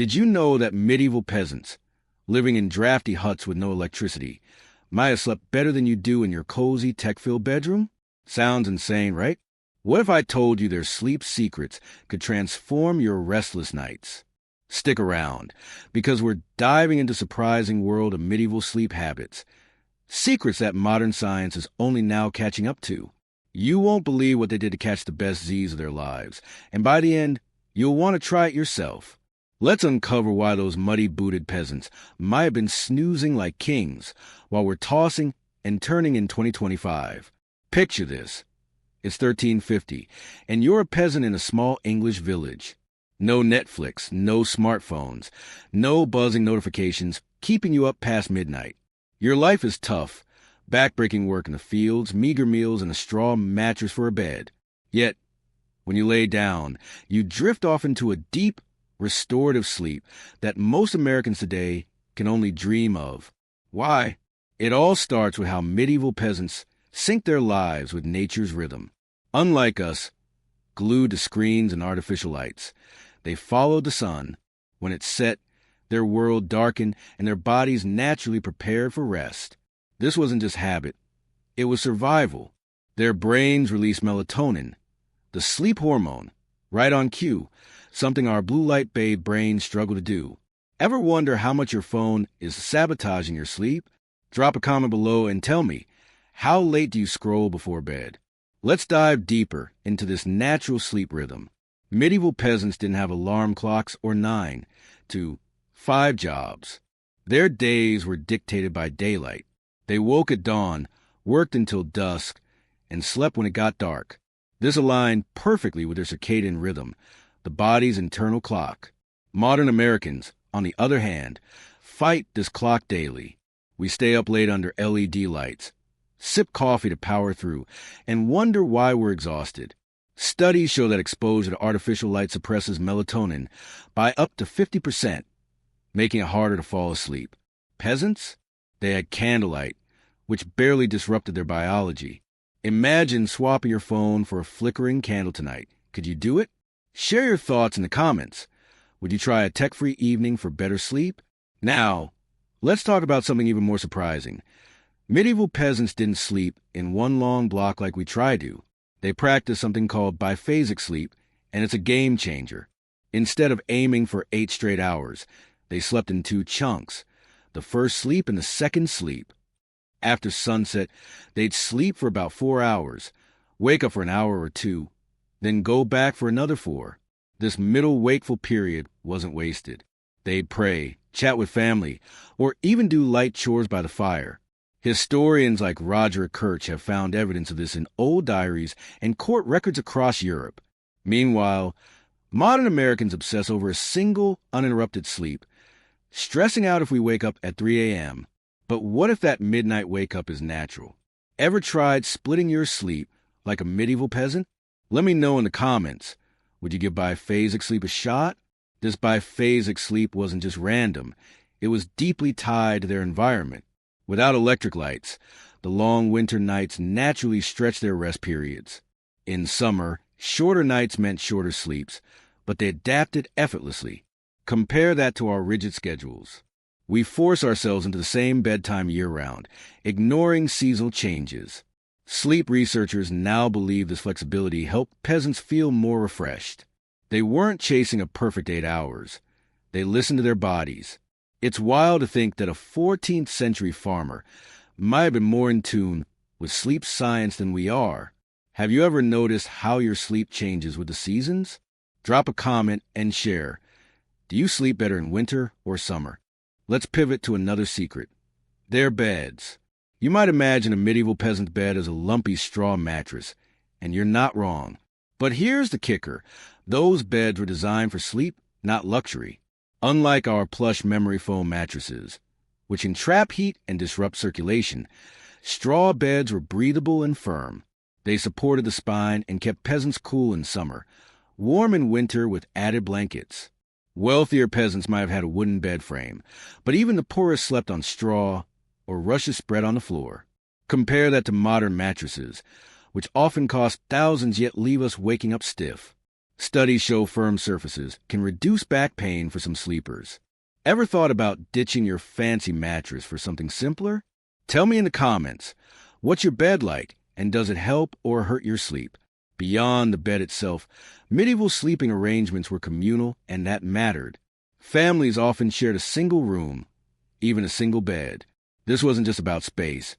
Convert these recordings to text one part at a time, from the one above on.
Did you know that medieval peasants, living in drafty huts with no electricity, might have slept better than you do in your cozy, tech-filled bedroom? Sounds insane, right? What if I told you their sleep secrets could transform your restless nights? Stick around, because we're diving into surprising world of medieval sleep habits, secrets that modern science is only now catching up to. You won't believe what they did to catch the best Z's of their lives, and by the end, you'll want to try it yourself. Let's uncover why those muddy-booted peasants might have been snoozing like kings while we're tossing and turning in 2025. Picture this. It's 1350, and you're a peasant in a small English village. No Netflix, no smartphones, no buzzing notifications keeping you up past midnight. Your life is tough, backbreaking work in the fields, meager meals, and a straw mattress for a bed. Yet, when you lay down, you drift off into a deep, restorative sleep that most Americans today can only dream of. Why? It all starts with how medieval peasants sync their lives with nature's rhythm. Unlike us, glued to screens and artificial lights, they followed the sun. When it set, their world darkened and their bodies naturally prepared for rest. This wasn't just habit. It was survival. Their brains released melatonin, the sleep hormone, right on cue, something our blue light-bathed brains struggle to do. Ever wonder how much your phone is sabotaging your sleep? Drop a comment below and tell me, how late do you scroll before bed? Let's dive deeper into this natural sleep rhythm. Medieval peasants didn't have alarm clocks or 9 to 5 jobs. Their days were dictated by daylight. They woke at dawn, worked until dusk, and slept when it got dark. This aligned perfectly with their circadian rhythm, the body's internal clock. Modern Americans, on the other hand, fight this clock daily. We stay up late under LED lights, sip coffee to power through, and wonder why we're exhausted. Studies show that exposure to artificial light suppresses melatonin by up to 50%, making it harder to fall asleep. Peasants? They had candlelight, which barely disrupted their biology. Imagine swapping your phone for a flickering candle tonight. Could you do it? Share your thoughts in the comments. Would you try a tech-free evening for better sleep? Now, let's talk about something even more surprising. Medieval peasants didn't sleep in one long block like we try to. They practiced something called biphasic sleep, and it's a game changer. Instead of aiming for 8 straight hours, they slept in 2 chunks, the first sleep and the second sleep. After sunset, they'd sleep for about 4 hours, wake up for an hour or 2, then go back for another 4. This middle wakeful period wasn't wasted. They'd pray, chat with family, or even do light chores by the fire. Historians like Roger Kirch have found evidence of this in old diaries and court records across Europe. Meanwhile, modern Americans obsess over a single, uninterrupted sleep, stressing out if we wake up at 3 a.m. But what if that midnight wake-up is natural? Ever tried splitting your sleep like a medieval peasant? Let me know in the comments. Would you give biphasic sleep a shot? This biphasic sleep wasn't just random. It was deeply tied to their environment. Without electric lights, the long winter nights naturally stretched their rest periods. In summer, shorter nights meant shorter sleeps, but they adapted effortlessly. Compare that to our rigid schedules. We force ourselves into the same bedtime year-round, ignoring seasonal changes. Sleep researchers now believe this flexibility helped peasants feel more refreshed. They weren't chasing a perfect 8 hours. They listened to their bodies. It's wild to think that a 14th century farmer might have been more in tune with sleep science than we are. Have you ever noticed how your sleep changes with the seasons? Drop a comment and share. Do you sleep better in winter or summer? Let's pivot to another secret. Their beds. You might imagine a medieval peasant's bed as a lumpy straw mattress, and you're not wrong. But here's the kicker. Those beds were designed for sleep, not luxury. Unlike our plush memory foam mattresses, which can trap heat and disrupt circulation, straw beds were breathable and firm. They supported the spine and kept peasants cool in summer, warm in winter with added blankets. Wealthier peasants might have had a wooden bed frame, but even the poorest slept on straw or rushes spread on the floor. Compare that to modern mattresses, which often cost thousands yet leave us waking up stiff. Studies show firm surfaces can reduce back pain for some sleepers. Ever thought about ditching your fancy mattress for something simpler? Tell me in the comments, what's your bed like, and does it help or hurt your sleep? Beyond the bed itself, medieval sleeping arrangements were communal, and that mattered. Families often shared a single room, even a single bed. This wasn't just about space.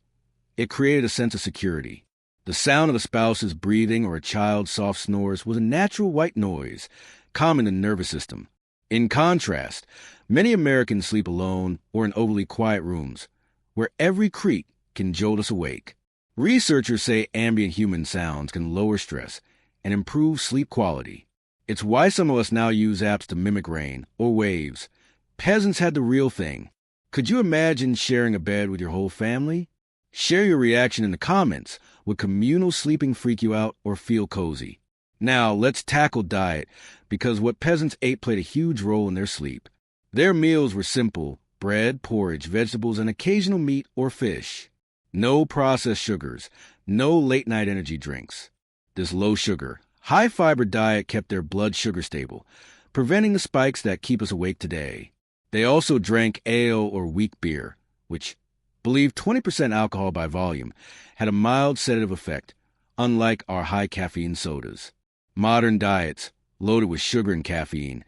It created a sense of security. The sound of a spouse's breathing or a child's soft snores was a natural white noise, calming the nervous system. In contrast, many Americans sleep alone or in overly quiet rooms, where every creak can jolt us awake. Researchers say ambient human sounds can lower stress and improve sleep quality. It's why some of us now use apps to mimic rain or waves. Peasants had the real thing. Could you imagine sharing a bed with your whole family? Share your reaction in the comments. Would communal sleeping freak you out or feel cozy? Now, let's tackle diet, because what peasants ate played a huge role in their sleep. Their meals were simple: bread, porridge, vegetables, and occasional meat or fish. No processed sugars, no late-night energy drinks. This low-sugar, high-fiber diet kept their blood sugar stable, preventing the spikes that keep us awake today. They also drank ale or weak beer, which, believed 20% alcohol by volume, had a mild sedative effect, unlike our high-caffeine sodas. Modern diets, loaded with sugar and caffeine,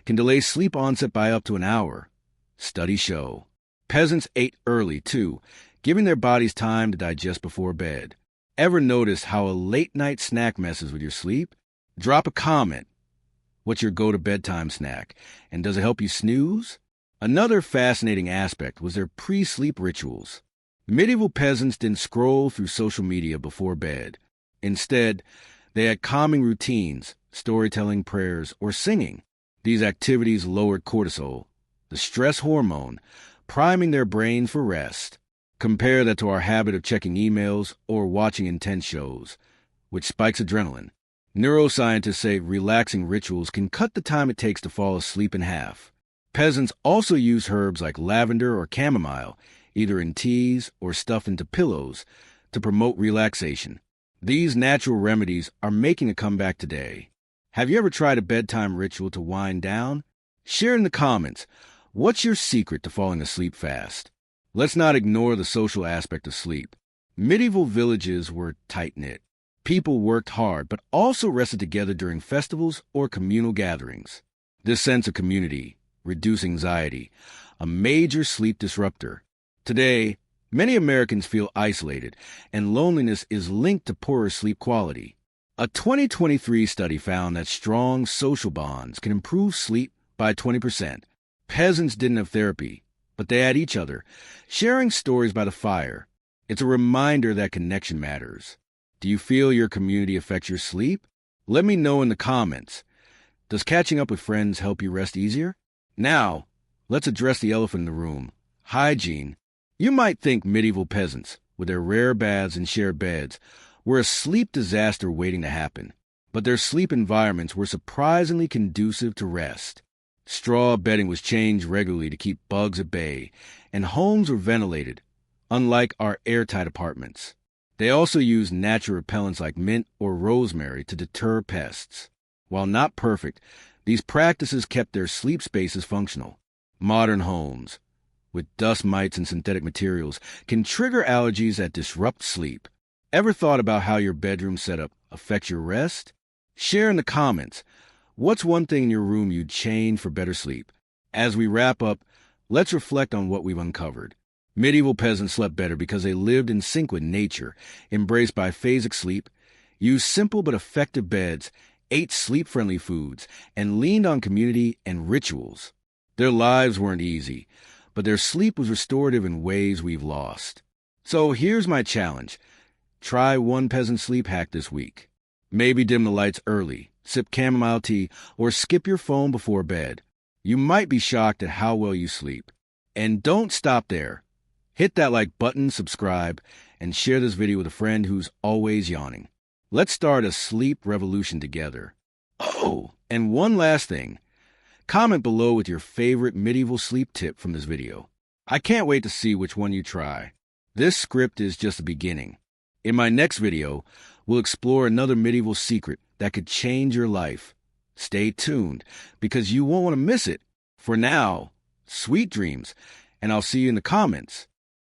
can delay sleep onset by up to an hour. Studies show. Peasants ate early, too, giving their bodies time to digest before bed. Ever notice how a late-night snack messes with your sleep? Drop a comment. What's your go-to bedtime snack? And does it help you snooze? Another fascinating aspect was their pre-sleep rituals. Medieval peasants didn't scroll through social media before bed. Instead, they had calming routines, storytelling, prayers, or singing. These activities lowered cortisol, the stress hormone, priming their brains for rest. Compare that to our habit of checking emails or watching intense shows, which spikes adrenaline. Neuroscientists say relaxing rituals can cut the time it takes to fall asleep in half. Peasants also used herbs like lavender or chamomile, either in teas or stuffed into pillows, to promote relaxation. These natural remedies are making a comeback today. Have you ever tried a bedtime ritual to wind down? Share in the comments. What's your secret to falling asleep fast? Let's not ignore the social aspect of sleep. Medieval villages were tight-knit. People worked hard, but also rested together during festivals or communal gatherings. This sense of community reduced anxiety, a major sleep disruptor. Today, many Americans feel isolated, and loneliness is linked to poorer sleep quality. A 2023 study found that strong social bonds can improve sleep by 20%. Peasants didn't have therapy, but they had each other, sharing stories by the fire. It's a reminder that connection matters. Do you feel your community affects your sleep? Let me know in the comments. Does catching up with friends help you rest easier? Now, let's address the elephant in the room: hygiene. You might think medieval peasants, with their rare baths and shared beds, were a sleep disaster waiting to happen, but their sleep environments were surprisingly conducive to rest. Straw bedding was changed regularly to keep bugs at bay, and homes were ventilated, unlike our airtight apartments. They also used natural repellents like mint or rosemary to deter pests. While not perfect, these practices kept their sleep spaces functional. Modern homes, with dust mites and synthetic materials, can trigger allergies that disrupt sleep. Ever thought about how your bedroom setup affects your rest? Share in the comments. What's one thing in your room you'd change for better sleep? As we wrap up, let's reflect on what we've uncovered. Medieval peasants slept better because they lived in sync with nature, embraced biphasic sleep, used simple but effective beds, ate sleep-friendly foods, and leaned on community and rituals. Their lives weren't easy, but their sleep was restorative in ways we've lost. So here's my challenge. Try one peasant sleep hack this week. Maybe dim the lights early, sip chamomile tea, or skip your phone before bed. You might be shocked at how well you sleep. And don't stop there. Hit that like button, subscribe, and share this video with a friend who's always yawning. Let's start a sleep revolution together. Oh, and one last thing. Comment below with your favorite medieval sleep tip from this video. I can't wait to see which one you try. This script is just the beginning. In my next video, we'll explore another medieval secret that could change your life. Stay tuned, because you won't want to miss it. For now, sweet dreams, and I'll see you in the comments.